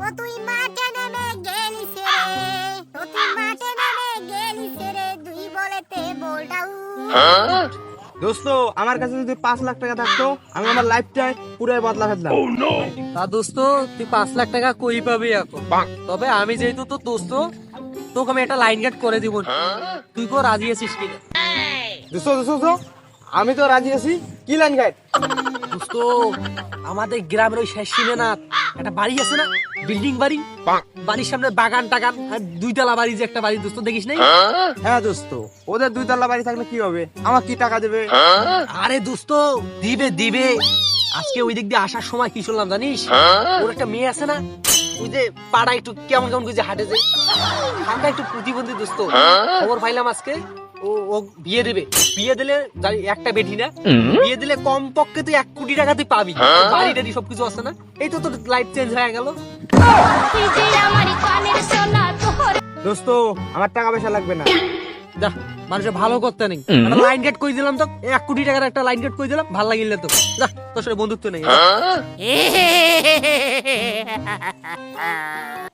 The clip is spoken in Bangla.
ও তুই মাঠে নেমে গেলিস রে, ও তুই মাঠে নেমে গেলিস রে, দুই বলেতে বোল্ড আউট। দোস্ত আমার কাছে যদি 5 লাখ টাকা থাকতো আমি আমার লাইফটাই পুরো বদলা ফেলতাম। তা দোস্ত তুই 5 লাখ টাকা কই পাবি এখন? তবে আমি যেহেতু তো দোস্ত, তোকে আমি একটা লাইন গেট করে দিব, তুই কো রাজি আছিস কিনা? দোস্ত দোস্ত দোস্ত, আমি তো রাজি আছি। কি লাইন গাইড? দোস্ত আমাদের গ্রামের ওই শেষ সীমে না একটা বাড়ি আছে না, বিল্ডিং বাড়ি, বাড়ির সামনে বাগান টাগান, আর 2 তলা বাড়ি, যে একটা বাড়ি দোস্ত দেখিস নাই? হ্যাঁ দোস্ত, ওদের 2 তলা বাড়ি থাকলে কি হবে? আমার কি টাকা দেবে? আরে দোস্ত দিবে দিবে। আজকে ওই দিক দিয়ে আসার সময় কি শুনলাম জানিস? ওর একটা মেয়ে আছে না, ওই যে পাড়া একটু কেমন কেমন করে যে হাঁটে, যে হালকা একটু প্রতিবন্ধী দোস্ত, খবর পাইলাম আজকে ও ও বিয়ে দেবে। বিয়ে দিলে একটা বেটি না, বিয়ে দিলে কম পক্ষে তুই 1 কোটি টাকা তুই পাবি, বাড়ি টাড়ি সবকিছু আছে না। এই তো তোর লাইফ চেঞ্জ হয়ে গেল। দোস্ত আমার টাকা পয়সা লাগবে না। যা, মানুষের ভালো করতে নেই, একটা লাইন গেট করে দিলাম তো, 1 কোটি টাকার একটা লাইন গেট করে দিলাম, ভালো লাগিলে তো। যা, তোর সাথে বন্ধুত্ব নেই।